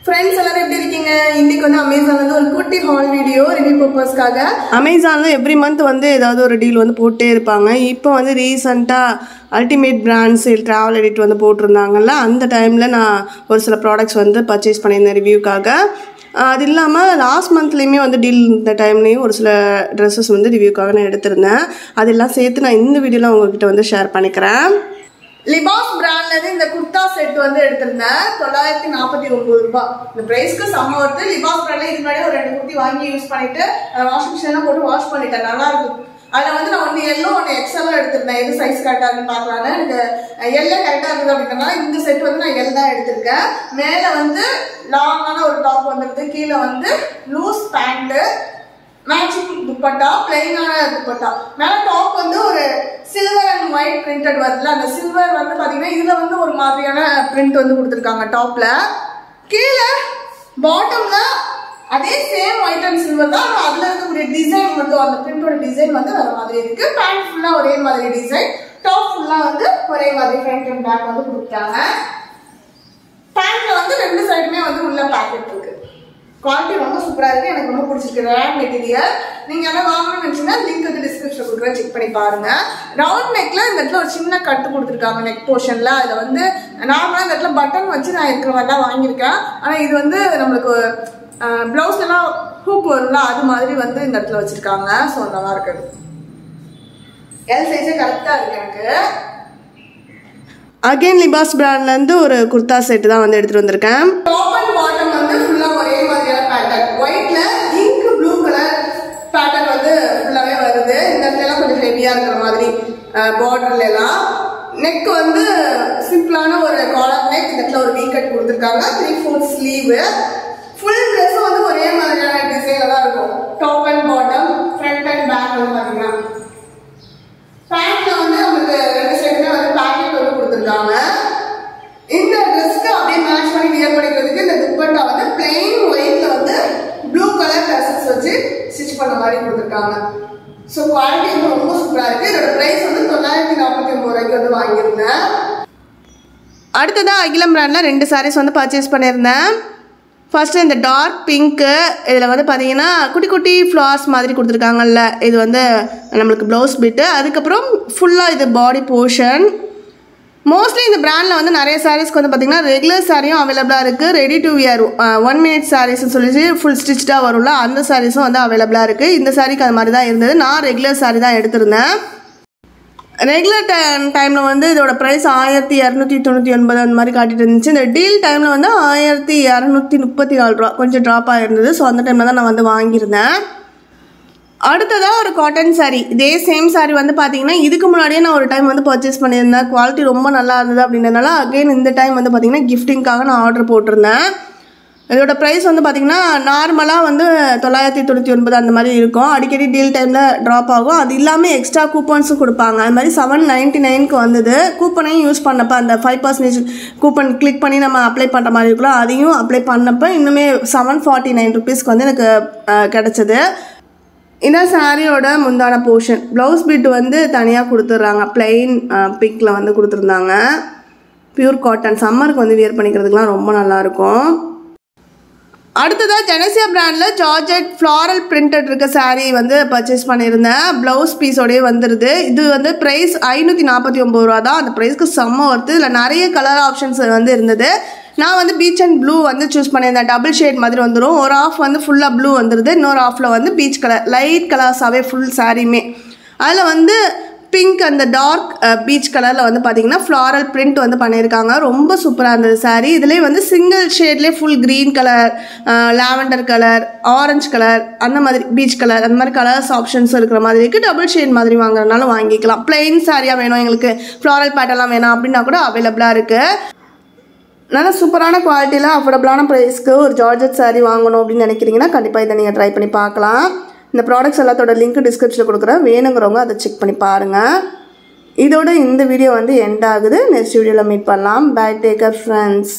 Friends, எல்லாரும் எப்படி இருக்கீங்க? இன்னைக்கு வந்து அமேசான்ல இருந்து ஒரு குட்டி ஹால் வீடியோ ரிவ்யூ பர்பஸ்க்காக. அமேசான்ல எவ்ரி மந்த் வந்து ஏதாவது ஒரு டீல் வந்து போட்டே இருப்பாங்க. இப்போ வந்து ரீசெண்டா ultimate brand sale travel edit வந்து போட்டிருந்தாங்கல்ல, அந்த டைம்ல நான் ஒரு சில ப்ராடக்ட்ஸ் வந்து பர்ச்சேஸ் பண்ணியிருந்தேன் ரிவ்யூக்காக. அது இல்லாமல் லாஸ்ட் மந்த்லேயுமே வந்து டீல் இந்த டைம்லேயும் ஒரு சில ட்ரெஸ்ஸஸ் வந்து ரிவ்யூக்காக நான் எடுத்திருந்தேன். அதெல்லாம் சேர்த்து நான் இந்த வீடியோவில் உங்ககிட்ட வந்து ஷேர் பண்ணிக்கிறேன். லிபாஸ் பிராண்ட்ல இருந்து இந்த குர்தா செட் வந்து எடுத்திருந்தேன் 949 ரூபாய். இந்த பிரைஸ்க்கு செம்ம வருது. லிபாஸ் பிராண்ட்ல இது முன்னாடி ஒரு 2 குர்த்தி வாங்கி யூஸ் பண்ணிட்டு வாஷிங் மிஷின்ல போட்டு வாஷ் பண்ணிட்டேன். நல்லா இருக்கும். அதுல வந்து நான் ஒன்னு எல்லோ ஒன்னு எக்ஸல் எடுத்திருந்தேன். எது சைஸ் கரெக்டா இருக்குன்னு பாக்கலான்னு. எனக்கு எல்ல கரெக்டா இருக்குது அப்படின்னா இந்த செட் வந்து நான் எல் தான் எடுத்திருக்கேன். மேல வந்து லாங்கான ஒரு டாப் வந்துருக்கு, கீழே வந்து லூஸ் பேண்ட், மேட்சிங் துப்பட்டா, பிளைனான துப்பட்டா. மேல டாப் வந்து ஒரு சில்வர் அண்ட் ஒயிட் பிரிண்டட் வருதுல, அந்த சில்வர் வந்து பாத்தீங்கன்னா இதுல வந்து ஒரு மாதிரியான பிரிண்ட் வந்து கொடுத்துருக்காங்க டாப்ல. கீழே பாட்டம்ல அதே சேம் ஒயிட் அண்ட் சில்வர் தான், அதுல இருக்கக்கூடிய டிசைன் மட்டும் அந்த பிரிண்டோட டிசைன் வந்து வேற மாதிரி இருக்கு. பேண்ட் ஃபுல்லா ஒரே மாதிரி டிசைன், டாப் ஃபுல்லா வந்து ஒரே மாதிரி ஃப்ரண்ட் அண்ட் பேக் வந்து கொடுத்தாங்க. பேண்ட்ல வந்து ரெண்டு சைடுமே வந்து உள்ள பாக்கெட் இருக்கு. குவாலிட்டி ரொம்ப சூப்பரா இருக்கு, எனக்கு ரொம்ப பிடிச்சிருக்கு. Rare material. நீங்க எல்லாம் வாங்கணும்னு நினைச்சீங்கன்னா லிங்க் வந்து டிஸ்கிரிப்ஷன் கொடுக்குறேன், செக் பண்ணி பாருங்க. ரவுண்ட் நெக்ல இந்த இடத்துல ஒரு சின்ன கட்டு கொடுத்துருக்காங்க நெக் போர்ஷன்ல. அதுல வந்து நார்மலா இந்த இடத்துல பட்டன் வச்சு நான் இருக்கிற மாதிரி தான் வாங்கியிருக்கேன். ஆனா இது வந்து நம்மளுக்கு பிளவுஸ் எல்லாம் ஹூக் வரும்ல, அது மாதிரி வந்து இந்த இடத்துல வச்சிருக்காங்க. ஸோ நல்லா இருக்குது. எல் சைஸே கரெக்டா இருக்கு எனக்கு. அகைன் லிபாஸ் பிராண்ட்ல இருந்து ஒரு குர்தா செட் தான் வந்து எடுத்துட்டு வந்திருக்கேன். டாப் அண்ட் பாட்டம் வந்து ஃபுல்லா ஒரே மாதிரியான பேட்டர்ன், ஒயிட்ல இங்க் ப்ளூ கலர் பேட்டர்ன் வந்து ஃபுல்லாவே வருது. இந்த இடத்துல எல்லாம் கொஞ்சம் ஹெவியா இருக்கிற மாதிரி பார்டர்ல எல்லாம். நெக் வந்து சிம்பிளான ஒரு காலர் நெக், இந்த இடத்துல ஒரு வீ கட் கொடுத்துருக்காங்க. 3/4 ஸ்லீவ். ஃபுல் ட்ரெஸ் வந்து ஒரே மாதிரியான டிசைன்ல தான் இருக்கும். Top and bottom, front and back வந்து பாத்தீங்கன்னா. பேண்ட்ல வந்து நமக்கு ரெண்டு சைடுமே வந்து பேக்கெட் வந்து கொடுத்துருக்காங்க. இந்த ட்ரெஸ்க்கு அப்படியே மேட்ச் பண்ணி வியர் பண்ணிக்கிறதுக்கு இந்த துப்பட்டா வந்து பிளெயின் ஒயிட்ல வந்து ப்ளூ கலர் ட்ரெஸ்ஸஸ் வச்சு ஸ்டிச் பண்ண மாதிரி கொடுத்துருக்காங்க. ஸோ குவாலிட்டி வந்து ரொம்ப சூப்பரா இருக்கு. இதோட பிரைஸ் வந்து 949 ரூபாய்க்கு வந்து வாங்கியிருந்தேன். அடுத்ததான் அகிலம் பிராண்ட்ல 2 சாரீஸ் வந்து பர்ச்சேஸ் பண்ணியிருந்தேன். ஃபர்ஸ்ட் இந்த டார்க் பிங்க்கு, இதில் வந்து பார்த்தீங்கன்னா குட்டி குட்டி ஃப்ளார்ஸ் மாதிரி கொடுத்துருக்காங்கல்ல, இது வந்து நம்மளுக்கு ப்ளவுஸ் பிட்டு. அதுக்கப்புறம் ஃபுல்லாக இது பாடி போர்ஷன். மோஸ்ட்லி இந்த பிராண்டில் வந்து நிறைய சாரீஸ்க்கு வந்து பார்த்திங்கன்னா ரெகுலர் சாரியும் அவைலபிளாக இருக்குது. ரெடி டு வியர் 1 minute சாரீஸ்ன்னு சொல்லி ஃபுல் ஸ்டிச்டாக வரும்ல, அந்த சாரீஸும் வந்து அவைலபிளாக இருக்குது. இந்த சாரீக்கு அது மாதிரி தான் இருந்தது. நான் ரெகுலர் சாரீ தான் எடுத்திருந்தேன். ரெகுலர் டைமில் வந்து இதோட ப்ரைஸ் 1299 அந்த மாதிரி காட்டிட்டு இருந்துச்சு. இந்த டீல் டைமில் வந்து 1234 ரூபா கொஞ்சம் ட்ராப் ஆகிருந்தது. ஸோ அந்த டைமில் தான் நான் வந்து வாங்கியிருந்தேன். அடுத்ததாக ஒரு காட்டன் சாரீ. இதே சேம் சாரீ வந்து பார்த்தீங்கன்னா இதுக்கு முன்னாடியே நான் ஒரு டைம் வந்து பர்ச்சேஸ் பண்ணியிருந்தேன். குவாலிட்டி ரொம்ப நல்லா இருந்தது அப்படின்றதுனால அகைன் இந்த டைம் வந்து பார்த்தீங்கன்னா கிஃப்டிங்காக நான் ஆர்டர் போட்டிருந்தேன். இதோட ப்ரைஸ் வந்து பார்த்திங்கன்னா நார்மலாக வந்து 999 அந்த மாதிரி இருக்கும். அடிக்கடி டீல் டைமில் ட்ராப் ஆகும். அது இல்லாமல் எக்ஸ்ட்ரா கூப்பன்ஸும் கொடுப்பாங்க. அது மாதிரி 799க்கு வந்தது. கூப்பனையும் யூஸ் பண்ணப்போ அந்த 5% கூப்பன் கிளிக் பண்ணி நம்ம அப்ளை பண்ணுற மாதிரி இருக்கலாம், அதையும் அப்ளை பண்ணப்போ இன்னுமே 749 ருபீஸ்க்கு வந்து எனக்கு கிடச்சிது. இந்த சாரியோட முந்தான போர்ஷன் ப்ளவுஸ் பிட் வந்து தனியாக கொடுத்துட்றாங்க. பிளெயின் பிங்க்கில் வந்து கொடுத்துருந்தாங்க. பியூர் காட்டன், சம்மருக்கு வந்து வியர் பண்ணிக்கிறதுக்குலாம் ரொம்ப நல்லாயிருக்கும். அடுத்ததாக ஜெனசியா பிராண்டில் ஜார்ஜெட் ஃப்ளாரல் பிரிண்டட் இருக்க சாரீ வந்து பர்ச்சேஸ் பண்ணியிருந்தேன். ப்ளவுஸ் பீஸோடய வந்துடுது. இது வந்து ப்ரைஸ் 549 ரூபா தான். அந்த ப்ரைஸ்க்கு செம்ம வருது. இதில் நிறைய கலர் ஆப்ஷன்ஸ் வந்து இருந்தது. நான் வந்து பீச் அண்ட் ப்ளூ வந்து சூஸ் பண்ணியிருந்தேன். டபுள் ஷேட் மாதிரி வந்துடும். ஒரு ஆஃப் வந்து ஃபுல்லாக ப்ளூ வந்துடுது, இன்னொரு ஆஃபில் வந்து பீச் கலர், லைட் கலர்ஸாகவே ஃபுல் சாரியுமே. அதில் வந்து பிங்க் அந்த டார்க் பீச் கலரில் வந்து பார்த்திங்கன்னா ஃப்ளாரல் பிரிண்ட் வந்து பண்ணியிருக்காங்க. ரொம்ப சூப்பராக இருந்தது சாரீ. இதுலேயே வந்து சிங்கிள் ஷேட்லேயே full green colour, lavender colour, orange colour, அந்த மாதிரி பீச் கலர், அந்த மாதிரி கலர்ஸ் ஆப்ஷன்ஸ் இருக்கிற மாதிரி இருக்குது. டபுள் ஷேட் மாதிரி வாங்குறதுனால வாங்கிக்கலாம். பிளெயின் சாரியாக வேணும் எங்களுக்கு, ஃப்ளாரல் பேட்டர்லாம் வேணும் அப்படின்னா கூட அவைலபிளாக இருக்குது. நல்லா சூப்பரான குவாலிட்டியில் அஃபோர்டபுளான ப்ரைஸ்க்கு ஒரு ஜார்ஜெட் சாரீ வாங்கணும் அப்படின்னு நினைக்கிறீங்கன்னா கண்டிப்பாக இதை நீங்கள் ட்ரை பண்ணி பார்க்கலாம். இந்த ப்ராடக்ட்ஸ் எல்லாத்தோட லிங்க் டிஸ்கிரிப்ஷனில் கொடுக்குறேன், வேணுங்கிறவங்க அதை செக் பண்ணி பாருங்கள். இதோட இந்த வீடியோ வந்து எண்ட் ஆகுது. நெக்ஸ்ட் வீடியோவில் மீட் பண்ணலாம். Bye, take care friends.